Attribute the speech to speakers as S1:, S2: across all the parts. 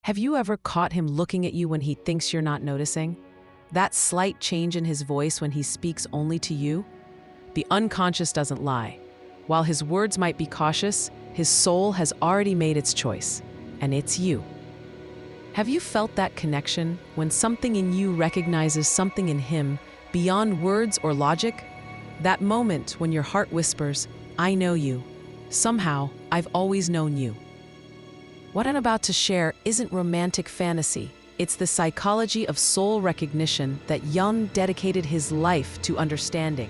S1: Have you ever caught him looking at you when he thinks you're not noticing? That slight change in his voice when he speaks only to you? The unconscious doesn't lie. While his words might be cautious, his soul has already made its choice, and it's you. Have you felt that connection when something in you recognizes something in him beyond words or logic? That moment when your heart whispers, "I know you. Somehow, I've always known you." What I'm about to share isn't romantic fantasy. It's the psychology of soul recognition that Jung dedicated his life to understanding.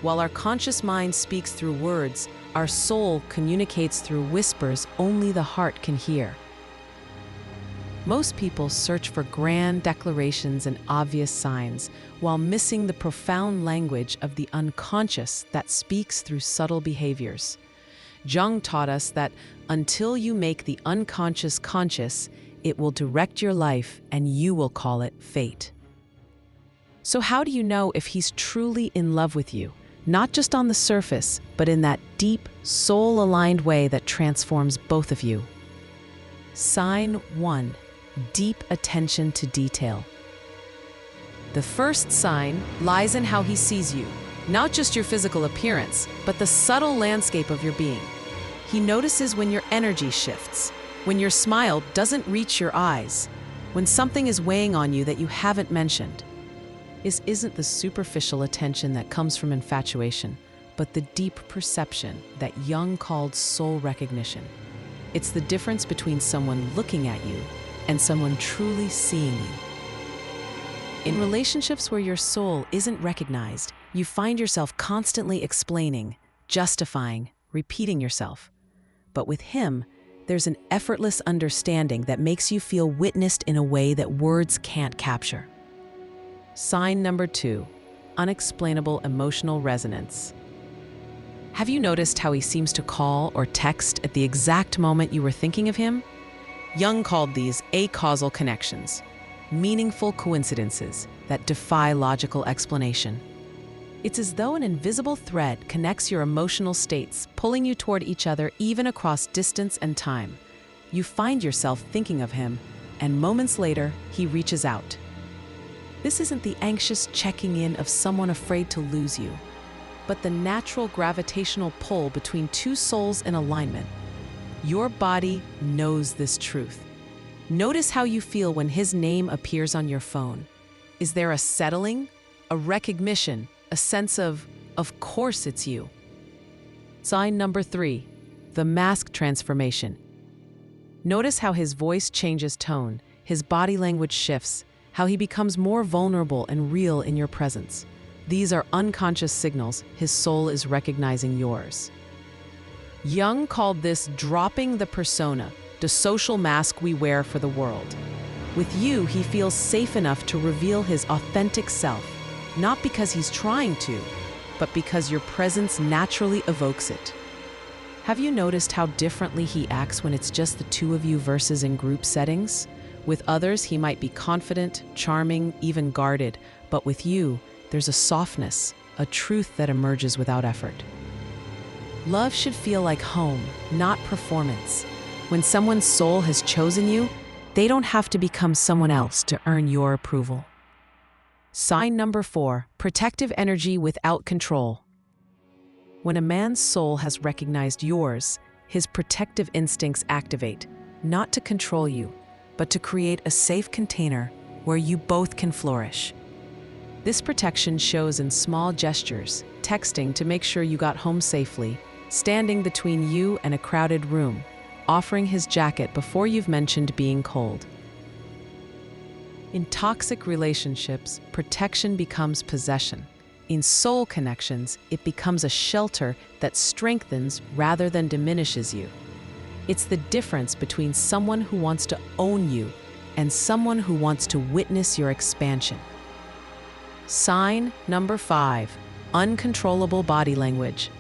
S1: While our conscious mind speaks through words, our soul communicates through whispers only the heart can hear. Most people search for grand declarations and obvious signs, while missing the profound language of the unconscious that speaks through subtle behaviors. Jung taught us that until you make the unconscious conscious, it will direct your life and you will call it fate. So how do you know if he's truly in love with you? Not just on the surface, but in that deep, soul-aligned way that transforms both of you. Sign 1. Deep attention to detail. The first sign lies in how he sees you, not just your physical appearance, but the subtle landscape of your being. He notices when your energy shifts, when your smile doesn't reach your eyes, when something is weighing on you that you haven't mentioned. This isn't the superficial attention that comes from infatuation, but the deep perception that Jung called soul recognition. It's the difference between someone looking at you and someone truly seeing you. In relationships where your soul isn't recognized, you find yourself constantly explaining, justifying, repeating yourself. But with him, there's an effortless understanding that makes you feel witnessed in a way that words can't capture. Sign number 2, unexplainable emotional resonance. Have you noticed how he seems to call or text at the exact moment you were thinking of him? Jung called these acausal connections, meaningful coincidences that defy logical explanation. It's as though an invisible thread connects your emotional states, pulling you toward each other even across distance and time. You find yourself thinking of him, and moments later, he reaches out. This isn't the anxious checking in of someone afraid to lose you, but the natural gravitational pull between two souls in alignment. Your body knows this truth. Notice how you feel when his name appears on your phone. Is there a settling, a recognition, a sense of course it's you? Sign number 3, the mask transformation. Notice how his voice changes tone, his body language shifts, how he becomes more vulnerable and real in your presence. These are unconscious signals his soul is recognizing yours. Jung called this dropping the persona, the social mask we wear for the world. With you, he feels safe enough to reveal his authentic self, not because he's trying to, but because your presence naturally evokes it. Have you noticed how differently he acts when it's just the two of you versus in group settings? With others, he might be confident, charming, even guarded, but with you, there's a softness, a truth that emerges without effort. Love should feel like home, not performance. When someone's soul has chosen you, they don't have to become someone else to earn your approval. Sign number 4, protective energy without control. When a man's soul has recognized yours, his protective instincts activate, not to control you, but to create a safe container where you both can flourish. This protection shows in small gestures, texting to make sure you got home safely, standing between you and a crowded room, offering his jacket before you've mentioned being cold. In toxic relationships, protection becomes possession. In soul connections, it becomes a shelter that strengthens rather than diminishes you. It's the difference between someone who wants to own you and someone who wants to witness your expansion. Sign number 5, uncontrollable body language.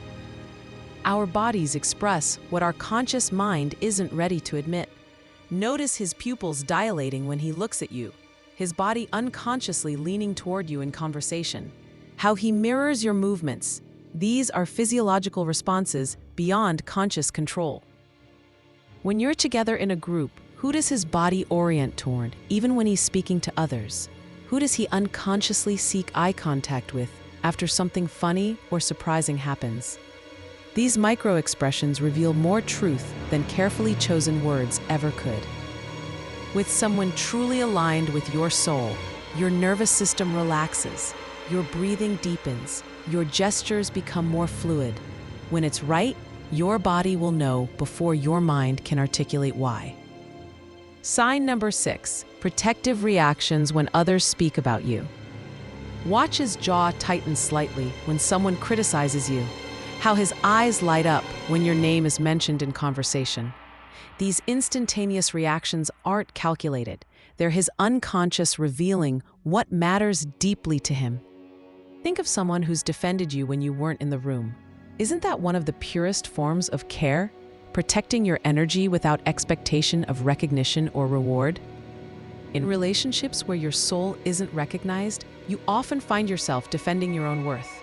S1: Our bodies express what our conscious mind isn't ready to admit. Notice his pupils dilating when he looks at you, his body unconsciously leaning toward you in conversation, how he mirrors your movements. These are physiological responses beyond conscious control. When you're together in a group, Who does his body orient toward, even when he's speaking to others? Who does he unconsciously seek eye contact with after something funny or surprising happens? These micro-expressions reveal more truth than carefully chosen words ever could. With someone truly aligned with your soul, your nervous system relaxes, your breathing deepens, your gestures become more fluid. When it's right, your body will know before your mind can articulate why. Sign number 6, protective reactions when others speak about you. Watch his jaw tighten slightly when someone criticizes you, how his eyes light up when your name is mentioned in conversation. These instantaneous reactions aren't calculated. They're his unconscious revealing what matters deeply to him. Think of someone who's defended you when you weren't in the room. Isn't that one of the purest forms of care? Protecting your energy without expectation of recognition or reward? In relationships where your soul isn't recognized, you often find yourself defending your own worth.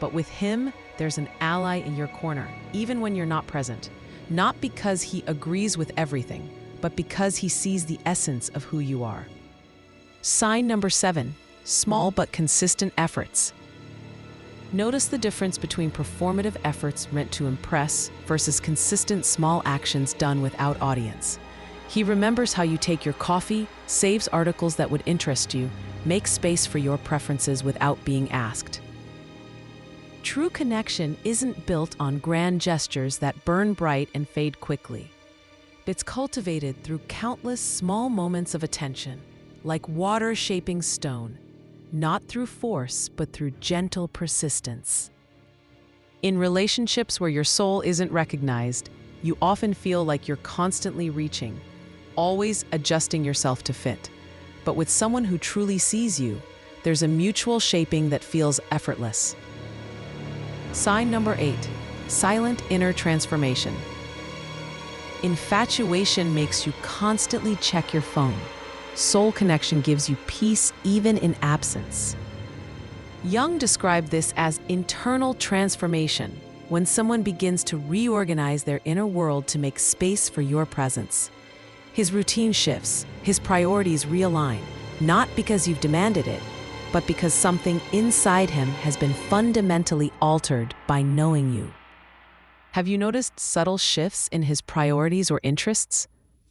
S1: But with him, there's an ally in your corner, even when you're not present. Not because he agrees with everything, but because he sees the essence of who you are. Sign number 7, small but consistent efforts. Notice the difference between performative efforts meant to impress versus consistent small actions done without audience. He remembers how you take your coffee, saves articles that would interest you, makes space for your preferences without being asked. True connection isn't built on grand gestures that burn bright and fade quickly. It's cultivated through countless small moments of attention, like water shaping stone, not through force, but through gentle persistence. In relationships where your soul isn't recognized, you often feel like you're constantly reaching, always adjusting yourself to fit. But with someone who truly sees you, there's a mutual shaping that feels effortless. Sign number 8, silent inner transformation. Infatuation makes you constantly check your phone. Soul connection gives you peace even in absence. Jung described this as internal transformation, when someone begins to reorganize their inner world to make space for your presence. His routine shifts, his priorities realign, not because you've demanded it, but because something inside him has been fundamentally altered by knowing you. Have you noticed subtle shifts in his priorities or interests?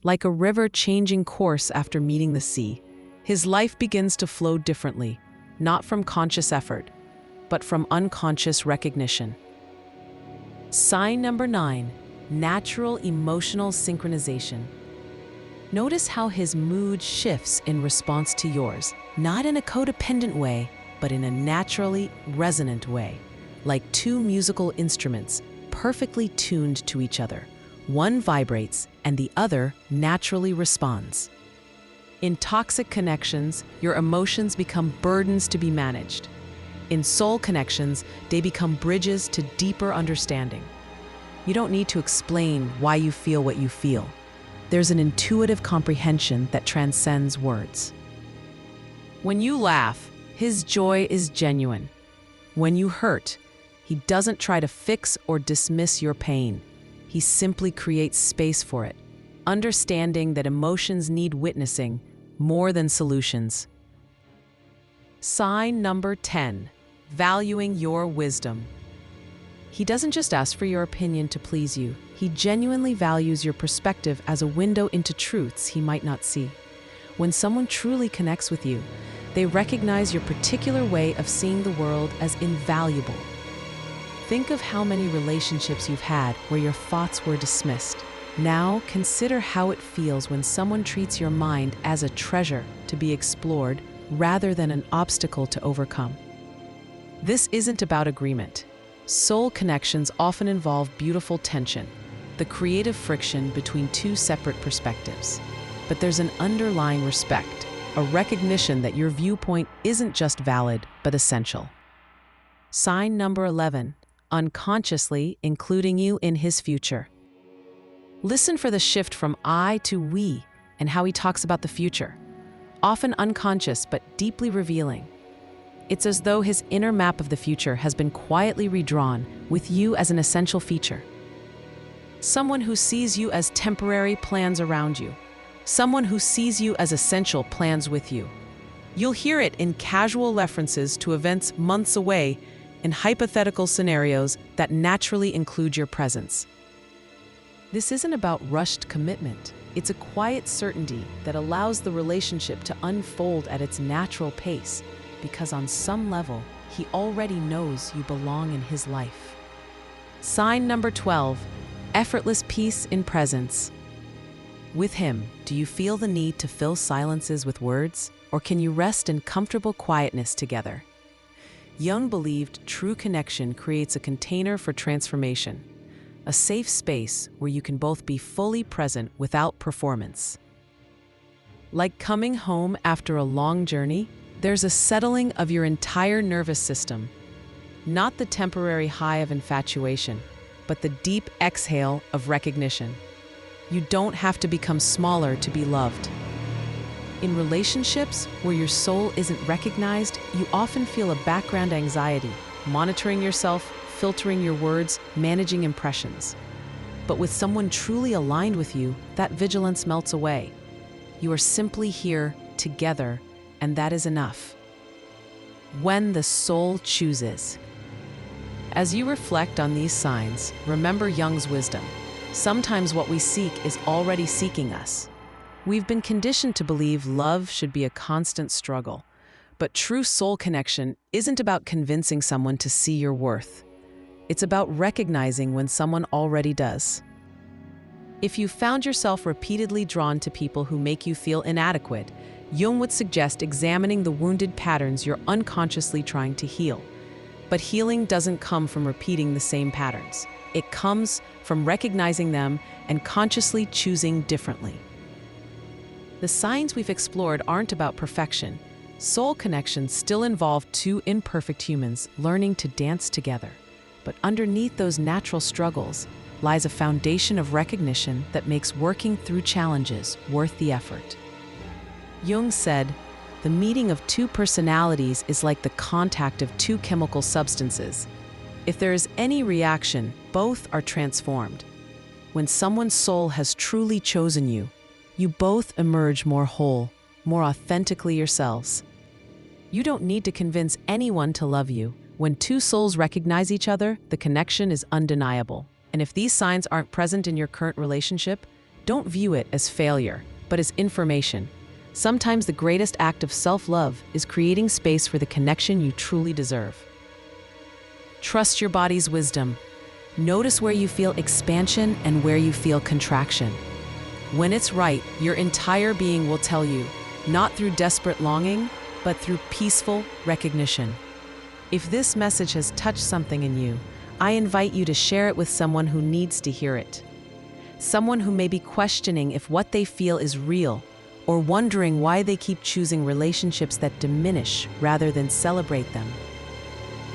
S1: Like a river changing course after meeting the sea, his life begins to flow differently, not from conscious effort, but from unconscious recognition. Sign number 9, natural emotional synchronization. Notice how his mood shifts in response to yours, not in a codependent way, but in a naturally resonant way, like two musical instruments perfectly tuned to each other. One vibrates and the other naturally responds. In toxic connections, your emotions become burdens to be managed. In soul connections, they become bridges to deeper understanding. You don't need to explain why you feel what you feel. There's an intuitive comprehension that transcends words. When you laugh, his joy is genuine. When you hurt, he doesn't try to fix or dismiss your pain. He simply creates space for it, understanding that emotions need witnessing more than solutions. Sign number 10, valuing your wisdom. He doesn't just ask for your opinion to please you. He genuinely values your perspective as a window into truths he might not see. When someone truly connects with you, they recognize your particular way of seeing the world as invaluable. Think of how many relationships you've had where your thoughts were dismissed. Now, consider how it feels when someone treats your mind as a treasure to be explored rather than an obstacle to overcome. This isn't about agreement. Soul connections often involve beautiful tension, the creative friction between two separate perspectives. But there's an underlying respect, a recognition that your viewpoint isn't just valid, but essential. Sign number 11, unconsciously including you in his future. Listen for the shift from I to we and how he talks about the future. Often unconscious, but deeply revealing. It's as though his inner map of the future has been quietly redrawn with you as an essential feature. Someone who sees you as temporary plans around you, someone who sees you as essential plans with you. You'll hear it in casual references to events months away, in hypothetical scenarios that naturally include your presence. This isn't about rushed commitment. It's a quiet certainty that allows the relationship to unfold at its natural pace, because on some level, he already knows you belong in his life. Sign number 12, effortless peace in presence. With him, do you feel the need to fill silences with words, or can you rest in comfortable quietness together? Jung believed true connection creates a container for transformation, a safe space where you can both be fully present without performance. Like coming home after a long journey, there's a settling of your entire nervous system, not the temporary high of infatuation, but the deep exhale of recognition. You don't have to become smaller to be loved. In relationships where your soul isn't recognized, you often feel a background anxiety, monitoring yourself, filtering your words, managing impressions. But with someone truly aligned with you, that vigilance melts away. You are simply here, together, and that is enough. When the soul chooses. As you reflect on these signs, remember Jung's wisdom. Sometimes what we seek is already seeking us. We've been conditioned to believe love should be a constant struggle, but true soul connection isn't about convincing someone to see your worth. It's about recognizing when someone already does. If you found yourself repeatedly drawn to people who make you feel inadequate, Jung would suggest examining the wounded patterns you're unconsciously trying to heal. But healing doesn't come from repeating the same patterns. It comes from recognizing them and consciously choosing differently. The signs we've explored aren't about perfection. Soul connections still involve two imperfect humans learning to dance together. But underneath those natural struggles lies a foundation of recognition that makes working through challenges worth the effort. Jung said, "The meeting of two personalities is like the contact of two chemical substances. If there is any reaction, both are transformed. When someone's soul has truly chosen you, you both emerge more whole, more authentically yourselves. You don't need to convince anyone to love you. When two souls recognize each other, the connection is undeniable. And if these signs aren't present in your current relationship, don't view it as failure, but as information. Sometimes the greatest act of self-love is creating space for the connection you truly deserve." Trust your body's wisdom. Notice where you feel expansion and where you feel contraction. When it's right, your entire being will tell you, not through desperate longing, but through peaceful recognition. If this message has touched something in you, I invite you to share it with someone who needs to hear it. Someone who may be questioning if what they feel is real, or wondering why they keep choosing relationships that diminish rather than celebrate them.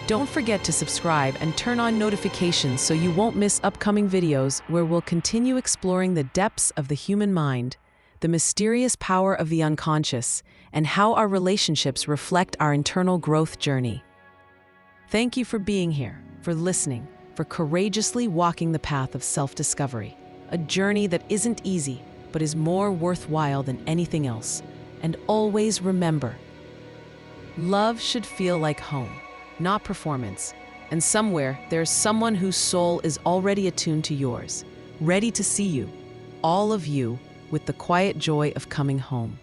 S1: Don't forget to subscribe and turn on notifications so you won't miss upcoming videos where we'll continue exploring the depths of the human mind, the mysterious power of the unconscious, and how our relationships reflect our internal growth journey. Thank you for being here, for listening, for courageously walking the path of self-discovery, a journey that isn't easy, but is more worthwhile than anything else. And always remember, love should feel like home, not performance. And somewhere, there's someone whose soul is already attuned to yours, ready to see you, all of you, with the quiet joy of coming home.